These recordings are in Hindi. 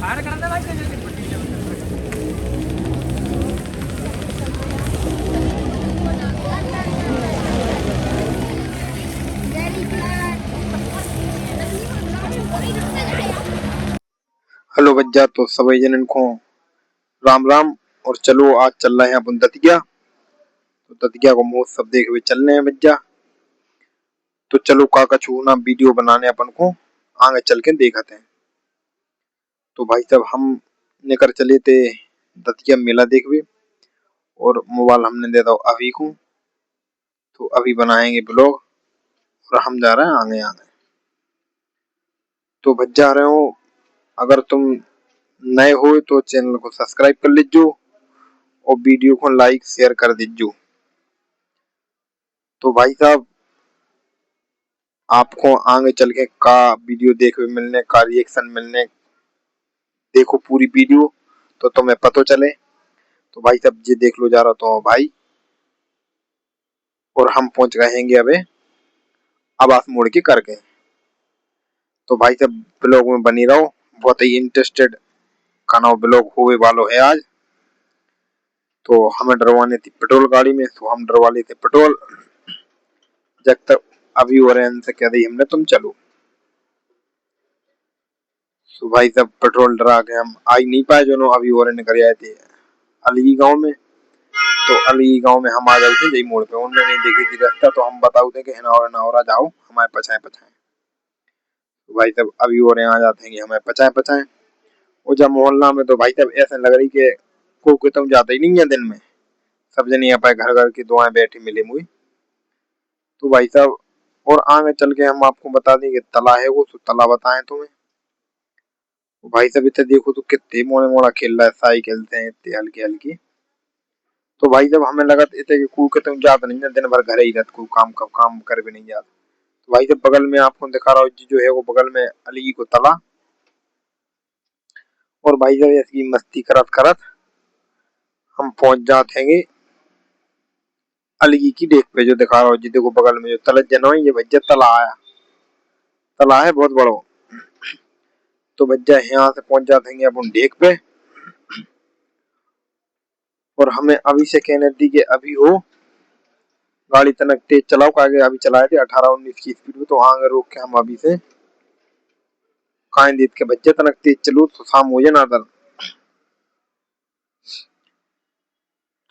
हेलो भज्जा, तो सभी जनन को राम राम। और चलो आज चल रहे हैं अपन दतिया। तो दतिया को महोत्सव देखे हुए चल रहे हैं भज्जा। तो चलो काका छूना वीडियो बनाने अपन को आगे चल के देखते हैं। तो भाई साहब हम लेकर चले थे दतिया मेला देखवे, और मोबाइल हमने दे दो अभी को। तो अभी बनाएंगे ब्लॉग और हम जा रहे हैं आगे आगे। तो भज्जा रहे हो, अगर तुम नए हो तो चैनल को सब्सक्राइब कर लीजिए और वीडियो को लाइक शेयर कर दीजिए। तो भाई साहब आपको आगे चल के का वीडियो देखने मिलने का रिएक्शन मिलने, देखो पूरी वीडियो तो तुम्हें पता चले। तो भाई साहब ये देख लो जा रहा तो भाई, और हम पहुंच गए हैं अबे आवास मोड़ के करके। तो भाई साहब ब्लॉग में बनी रहो, बहुत ही इंटरेस्टेड खाना ब्लॉग होवे वालो है आज। तो हमें डरवाने थी पेट्रोल गाड़ी में, तो हम डरवा लेते पेट्रोल। जब तक अभी हो रहे हैं से कह दी हमने तुम चलो। तो भाई साहब पेट्रोल डरा के हम आ ही नहीं पाए, जो अभी हो रहे निकल आए थे अलगी गांव में। तो अलगी गांव में हम आ गए थे जई मोड़ पे, उन्होंने नहीं देखी थी रास्ता। तो हम बताओ थे कि ना हो रहा जाओ हमारे पछाए पछाए। तो भाई साहब अभी हो रहे आ जाते हैं कि हमें पछाए पछाए। और जब मोहल्ला में तो भाई साहब ऐसा लग रही कि को तुम जाता ही नहीं है दिन में। सब जने यहाँ पे घर घर की दुआएं बैठी मिली मुई। तो भाई साहब और आगे चल के हम आपको बता दें कि तला है वो, तो तला बताएं तुम्हें। तो भाई साहब इतने देखो तो कितने मोड़ा मोड़ा खेल रहा है, साई खेलते हैं इतने हल्की हल्की। तो भाई जब हमें लगा इतने कि कू के तुम जात नहीं है दिन भर घर ही रहते, कोई काम कर भी नहीं जाता। तो भाई जब बगल में आपको दिखा रहा हूँ जो है वो बगल में अली को तला। और भाई जब ऐसी मस्ती करत करत हम पहुंच जाते हैं अलगी की डेक पे, जो दिखा रहा हूँ जी देखो बगल में जो तला जनो ये भज्जा तला आया, तला है बहुत बड़ो। तो भज्जा यहाँ से पहुंच जाते हैं अपन डेक पे। और हमें अभी से कहने दी कि अभी हो गाड़ी तनक तेज चलाओ, आगे अभी चलाए थे 18-19 की स्पीड में। तो आगे रोक के हम अभी से कान देख के बच्चे तनक तेज चलो तो शाम हो जाए ना दर।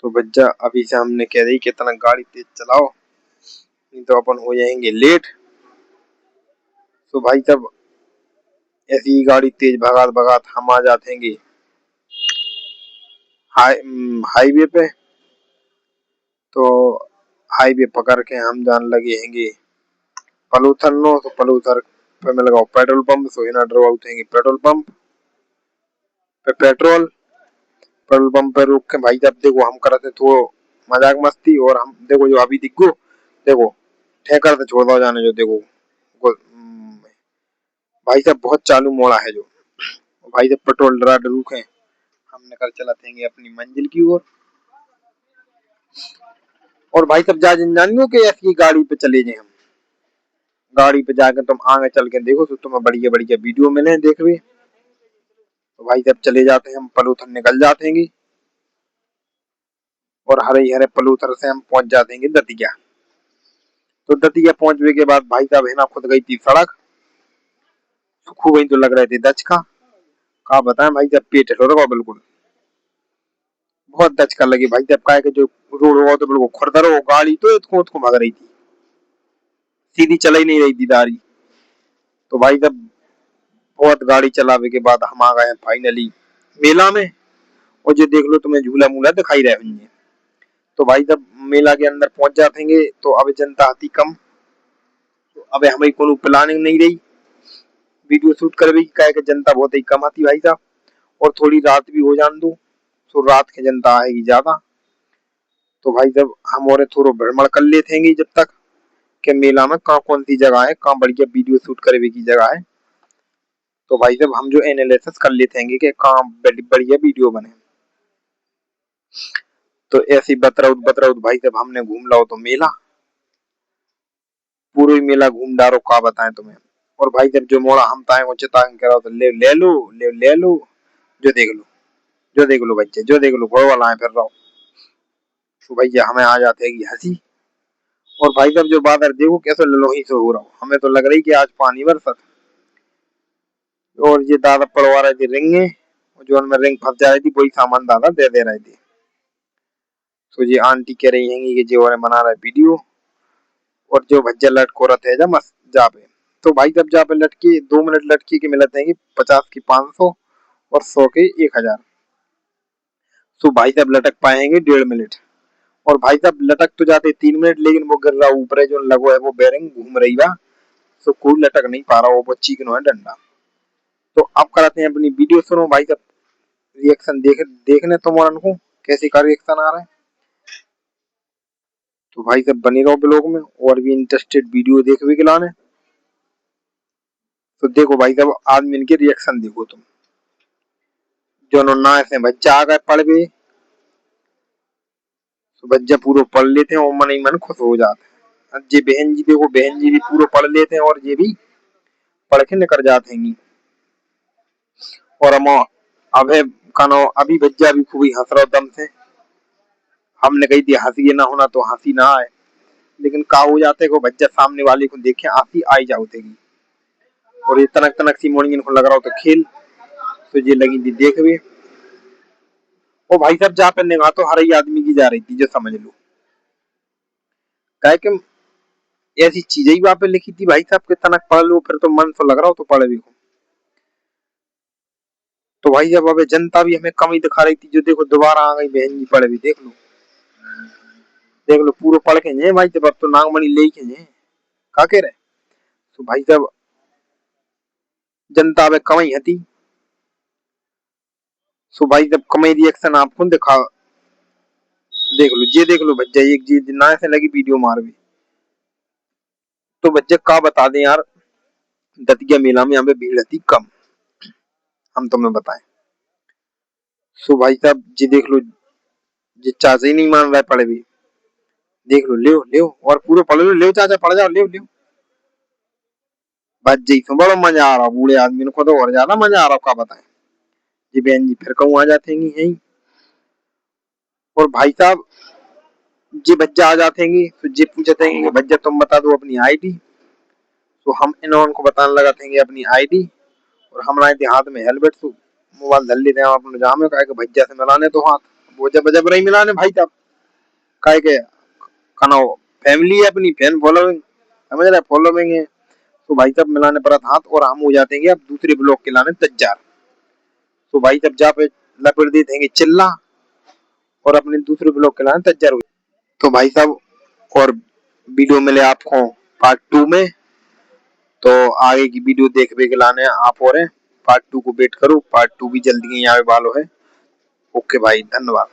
तो बच्चा अभी से हमने कह दी कि तनक गाड़ी तेज चलाओ, नहीं तो अपन हो जाएंगे लेट। तो भाई तब ऐसी ही गाड़ी तेज भगात भगात हम आ जाते हैं हाईवे पे। तो हाईवे पकड़ के हम जान लगे हैं पलूथर नो। तो पलूथर पे मैं लगाओ पेट्रोल पंप, सो इन ड्रवा उठेंगे पेट्रोल पंप पे पेट्रोल। पेट्रोल पंप पे रुक के भाई जब देखो हम करते थोड़ा मजाक मस्ती, और हम देखो जो अभी दिखो देखो ठेकर से छोड़ दो जाने जो देखो भाई साहब बहुत चालू मोड़ा है जो। भाई जब पेट्रोल डरा रुके हम निकल चलाते हैं अपनी मंजिल की ओर। और भाई साहब जा जानियो कि ऐसी गाड़ी पे चले जाए हम। गाड़ी पे जाकर तुम आगे चल के देखो तो तुम्हें बढ़िया बढ़िया वीडियो मिले देख भी। तो भाई जब चले जाते हैं हम पलूथर निकल जाते हैं और हरे हरे पलूथर से हम पहुंच जाते हैं दतिया। तो दतिया पहुंचने के बाद भाई साहब है ना खुद गई थी सड़क, खूब तो लग रहे थे दचका का बताएं भाई जब पेट हिलो रहा बिल्कुल बहुत दचका लगी भाई जब का जो रोड हुआ तो बिल्कुल खुरदर हो, गाड़ी तो इतको भाग रही थी, सीधी चल ही नहीं रही थी दारी। तो भाई जब बहुत गाड़ी चलावे के बाद हम आ गए फाइनली मेला में। और जो देख लो तुम्हें झूला मूला दिखाई रहे होंगे। तो भाई जब मेला के अंदर पहुंच जाते हैं तो अब जनता आती कम। तो अब हमें कोनो प्लानिंग नहीं रही वीडियो शूट करवे की, क्या जनता बहुत ही कम आती भाई साहब। और थोड़ी रात भी हो जान दो तो रात की जनता आएगी ज्यादा। तो भाई जब हम और थोड़ा भ्रमण कर लेते हैं जब तक के मेला में कहाँ कौन सी जगह है, कहाँ बढ़िया वीडियो शूट करवे की जगह है। तो भाई जब हम जो एनालिसिस कर लेते हैं कि कहाँ बढ़िया वीडियो बने। तो ऐसी बतरउद भाई जब हमने घूम लाओ तो मेला पूरे मेला घूम डारो का बताएं तुम्हें। और भाई जब जो मोड़ा हम ताए चितांग करा तो ले ले लो। जो देख लो बच्चे, जो देख लो घोड़ वाला है फिर रहो। तो भैया हमें आ जाते हैं हंसी। और भाई साहब जो बादल देखो कैसे ललोही से हो रहा हो, हमें तो लग रही कि आज पानी बरसत। और ये दादा पड़वा रहे थे रिंगे, जो उनमें रिंग फंस जा रही थी वही सामान दादा दे दे रहे थे। तो ये आंटी कह रही है कि जो बना रहा है वीडियो, और जो भज्जा लटको रहते है जा मस्त जा पे। तो भाई जब जा पे लटकी 2 मिनट लटकी के मिलते हैं कि 50 की 500 और 100 के 1000। तो भाई साहब लटक पाएंगे 1.5 मिनट। और भाई साहब लटक तो जाते 3 मिनट, लेकिन वो गिर रहा ऊपर है जो लगो है वो बेरिंग घूम रही बा। तो कोई लटक नहीं पा रहा, वो चीकनो है डंडा। तो अब कराते हैं अपनी वीडियो, सुनो भाई साहब रिएक्शन देखने तुम और को कैसे का रिएक्शन आ रहा है। तो भाई साहब बने रहो ब्लॉग में, और भी इंटरेस्टेड वीडियो देखने के लाने। तो देखो भाई साहब आदमी इनके रिएक्शन देखो तुम। जो ना ऐसे बच्चा आ गए पढ़ गए, तो बच्चा पूरा पढ़ लेते हैं और मन ही मन खुश हो जाते हैं। अब ये बहन जी देखो, बहन जी भी पूरा पढ़ लेते हैं और ये भी पढ़ के निकल जाते हैं। और हम अबे कनो अभी बच्चा भी खूब ही हंस रहा दम से। हमने कही थी हंसी ना होना तो हंसी ना आए, लेकिन का हो जाते को बच्चा सामने वाले को देखे हंसी आई जाती। और ये तनक तनक सी मोड़ी इनको लग रहा हो तो खेल। तो ये लगी थी देख भी। ओ भाई साहब जहाँ पे निगाह तो हर ही आदमी की जा रही थी, जो समझ लो क्या कि ऐसी चीजें ही वहां पे लिखी थी भाई साहब के तनक पढ़ लो, फिर तो मन तो लग रहा हो तो पढ़ भी हो। तो भाई साहब अब जनता भी हमें कम ही दिखा रही थी, जो देखो दोबारा आ गई बहन जी पढ़ भी। देख लो पूरा पढ़ के जे भाई साहब, अब तो नागमणि ले के जे का कह रहे। तो भाई साहब जनता अब कम ही हती। सो भाई जब कम रिएक्शन आपको दिखा देख लो, ये देख लो भज्जा एक जी ना ऐसे लगी वीडियो मार भी। तो बच्चे का बता दें यार, दतिया मेला में यहाँ पे भीड़ थी कम, हम तुम्हें बताएं। सो भाई साहब जी देख लो, ये चाचा ही नहीं मान रहा है पढ़े भी। देख लो ले ले और पूरे पढ़ लो, ले चाचा पढ़ जाओ ले ले। बच जी तो बड़ा मजा आ रहा, बूढ़े आदमी को तो और ज्यादा मजा आ रहा, का बताएं। जी बहन जी फिर कहूँ आ जाते हैं यही। और भाई साहब जी बच्चा आ जाते हैं तो जी पूछते हैं कि बच्चा तुम बता दो अपनी आईडी। तो हम इन को बताने लगा थे अपनी आईडी। और हमारे हाथ में हेलमेट, तो मोबाइल धर लेते हैं अपने जहाँ में, कहे भैया से मिलाने तो हाथ। वो जब जब रही मिलाने भाई साहब कहे के कनो फैमिली है अपनी फैन फॉलोइंग, समझ रहे फॉलोइंग है। तो भाई साहब मिलाने पर हाथ, और हम हो जाते हैं अब दूसरे ब्लॉक के लाने तैयार। तो भाई साहब जहाँ पे लपेट देते हैं चिल्ला, और अपने दूसरे ब्लॉक के लाने तैयार हो। तो भाई साहब और वीडियो मिले आपको पार्ट 2 में। तो आगे की वीडियो देखने के लाने आप और पार्ट 2 को वेट करो, पार्ट 2 भी जल्दी ही आने वालो है। ओके भाई धन्यवाद।